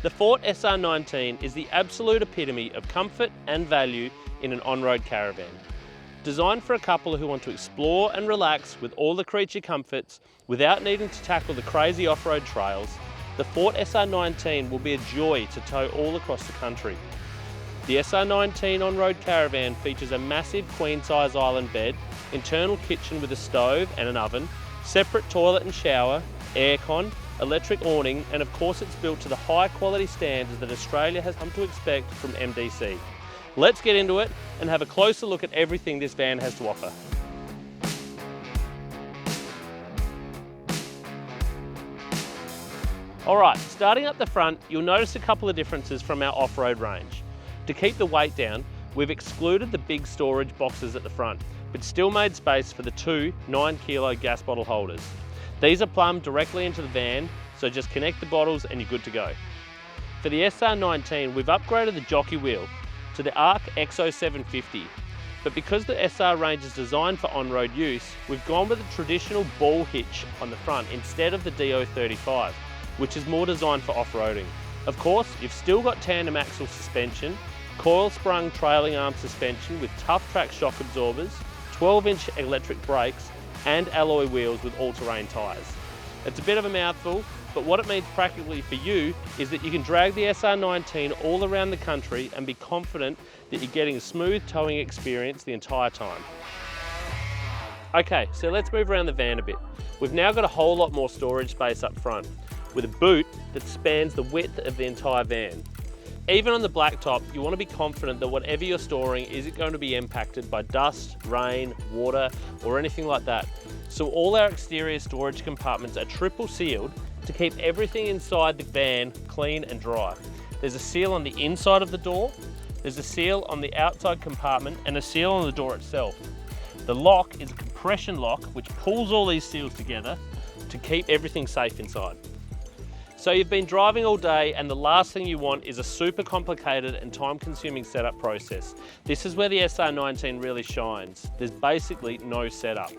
The Forte SR19 is the absolute epitome of comfort and value in an on-road caravan. Designed for a couple who want to explore and relax with all the creature comforts without needing to tackle the crazy off-road trails, the Forte SR19 will be a joy to tow all across the country. The SR19 on-road caravan features a massive queen-size island bed, internal kitchen with a stove and an oven, separate toilet and shower, aircon, electric awning, and of course it's built to the high quality standards that Australia has come to expect from MDC. Let's get into it and have a closer look at everything this van has to offer. Alright, starting up the front, you'll notice a couple of differences from our off-road range. To keep the weight down, we've excluded the big storage boxes at the front, but still made space for the two 9-kilo gas bottle holders. These are plumbed directly into the van, so just connect the bottles and you're good to go. For the SR19, we've upgraded the jockey wheel to the Arc Exo 750, but because the SR range is designed for on-road use, we've gone with a traditional ball hitch on the front instead of the DO35, which is more designed for off-roading. Of course, you've still got tandem axle suspension, coil-sprung trailing arm suspension with tough track shock absorbers, 12-inch electric brakes, and alloy wheels with all-terrain tyres. It's a bit of a mouthful, but what it means practically for you is that you can drag the SR19 all around the country and be confident that you're getting a smooth towing experience the entire time. Okay, so let's move around the van a bit. We've now got a whole lot more storage space up front, with a boot that spans the width of the entire van. Even on the blacktop, you want to be confident that whatever you're storing isn't going to be impacted by dust, rain, water, or anything like that. So all our exterior storage compartments are triple sealed to keep everything inside the van clean and dry. There's a seal on the inside of the door, there's a seal on the outside compartment, and a seal on the door itself. The lock is a compression lock which pulls all these seals together to keep everything safe inside. So you've been driving all day and the last thing you want is a super complicated and time-consuming setup process. This is where the SR19 really shines. There's basically no setup.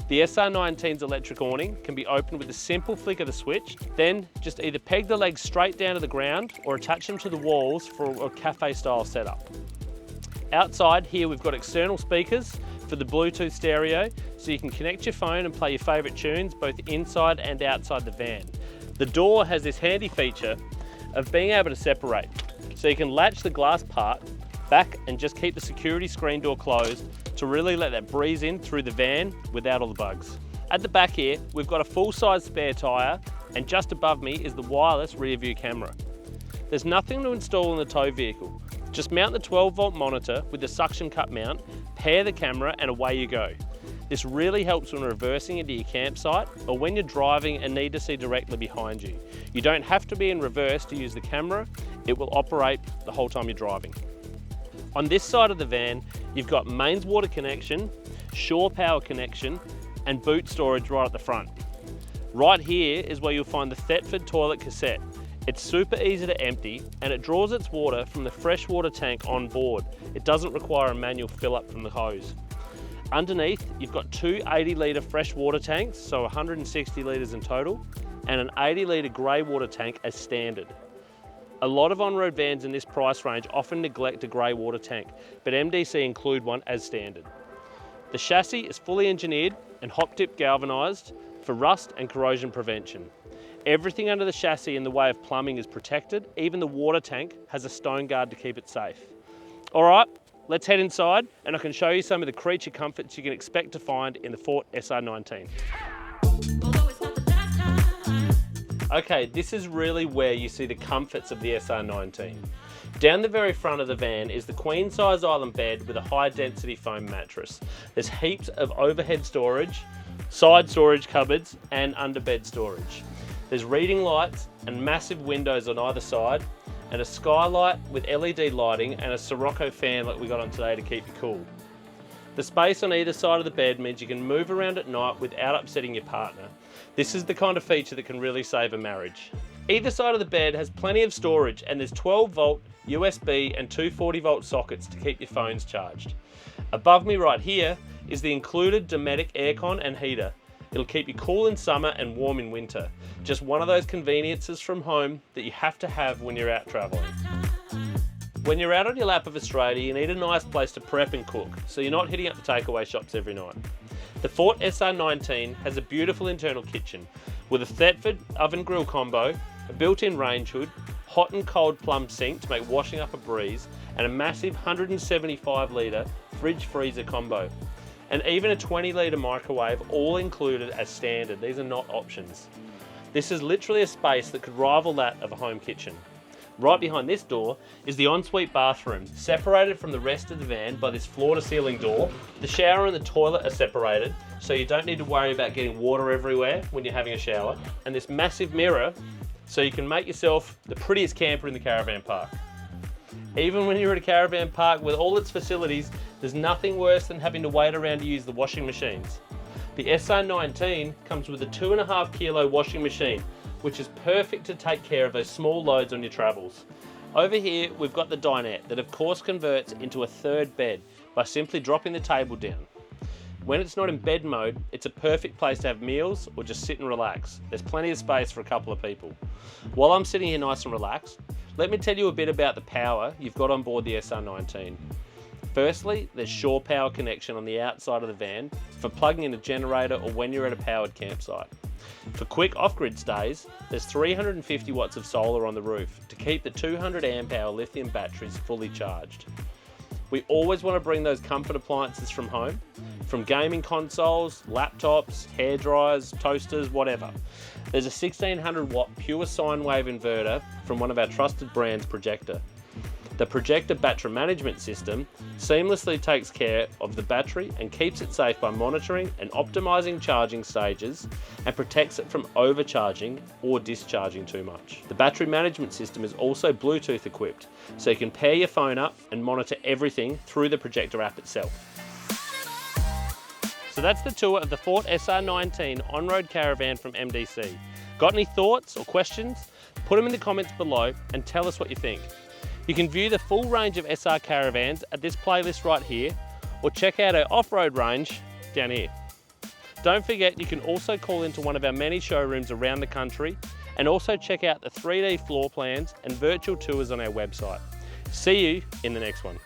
The SR19's electric awning can be opened with a simple flick of the switch, then just either peg the legs straight down to the ground or attach them to the walls for a cafe-style setup. Outside here we've got external speakers for the Bluetooth stereo, so you can connect your phone and play your favourite tunes both inside and outside the van. The door has this handy feature of being able to separate, so you can latch the glass part back and just keep the security screen door closed to really let that breeze in through the van without all the bugs. At the back here, we've got a full-size spare tyre, and just above me is the wireless rear view camera. There's nothing to install in the tow vehicle. Just mount the 12-volt monitor with the suction cup mount, pair the camera, and away you go. This really helps when reversing into your campsite or when you're driving and need to see directly behind you. You don't have to be in reverse to use the camera, it will operate the whole time you're driving. On this side of the van, you've got mains water connection, shore power connection, and boot storage right at the front. Right here is where you'll find the Thetford toilet cassette. It's super easy to empty and it draws its water from the freshwater tank on board. It doesn't require a manual fill up from the hose. Underneath, you've got two 80-litre fresh water tanks, so 160 litres in total, and an 80-litre grey water tank as standard. A lot of on-road vans in this price range often neglect a grey water tank, but MDC include one as standard. The chassis is fully engineered and hop-dip galvanised for rust and corrosion prevention. Everything under the chassis in the way of plumbing is protected, even the water tank has a stone guard to keep it safe. Alright, let's head inside and I can show you some of the creature comforts you can expect to find in the Forte SR19. Okay, this is really where you see the comforts of the SR19. Down the very front of the van is the queen size island bed with a high density foam mattress. There's heaps of overhead storage, side storage cupboards and underbed storage. There's reading lights and massive windows on either side, and a skylight with LED lighting and a Sirocco fan like we got on today to keep you cool. The space on either side of the bed means you can move around at night without upsetting your partner. This is the kind of feature that can really save a marriage. Either side of the bed has plenty of storage and there's 12-volt USB and two 40-volt sockets to keep your phones charged. Above me right here is the included Dometic aircon and heater. It'll keep you cool in summer and warm in winter. Just one of those conveniences from home that you have to have when you're out travelling. When you're out on your lap of Australia, you need a nice place to prep and cook, so you're not hitting up the takeaway shops every night. The Forte SR19 has a beautiful internal kitchen with a Thetford oven grill combo, a built-in range hood, hot and cold plumb sink to make washing up a breeze, and a massive 175 litre fridge freezer combo. And even a 20 litre microwave, all included as standard. These are not options. This is literally a space that could rival that of a home kitchen. Right behind this door is the ensuite bathroom, separated from the rest of the van by this floor-to-ceiling door. The shower and the toilet are separated, so you don't need to worry about getting water everywhere when you're having a shower. And this massive mirror, so you can make yourself the prettiest camper in the caravan park. Even when you're at a caravan park with all its facilities, there's nothing worse than having to wait around to use the washing machines. The SR19 comes with a 2.5 kilo washing machine, which is perfect to take care of those small loads on your travels. Over here, we've got the dinette that of course converts into a third bed by simply dropping the table down. When it's not in bed mode, it's a perfect place to have meals or just sit and relax. There's plenty of space for a couple of people. While I'm sitting here nice and relaxed, let me tell you a bit about the power you've got on board the SR19. Firstly, there's shore power connection on the outside of the van for plugging in a generator or when you're at a powered campsite. For quick off-grid stays, there's 350 watts of solar on the roof to keep the 200 amp hour lithium batteries fully charged. We always want to bring those comfort appliances from home, from gaming consoles, laptops, hair dryers, toasters, whatever. There's a 1600 watt pure sine wave inverter from one of our trusted brands, Projector. The Projector battery management system seamlessly takes care of the battery and keeps it safe by monitoring and optimizing charging stages and protects it from overcharging or discharging too much. The battery management system is also Bluetooth equipped, so you can pair your phone up and monitor everything through the Projector app itself. So that's the tour of the Forte SR19 on-road caravan from MDC. Got any thoughts or questions? Put them in the comments below and tell us what you think. You can view the full range of SR caravans at this playlist right here, or check out our off-road range down here. Don't forget you can also call into one of our many showrooms around the country, and also check out the 3D floor plans and virtual tours on our website. See you in the next one.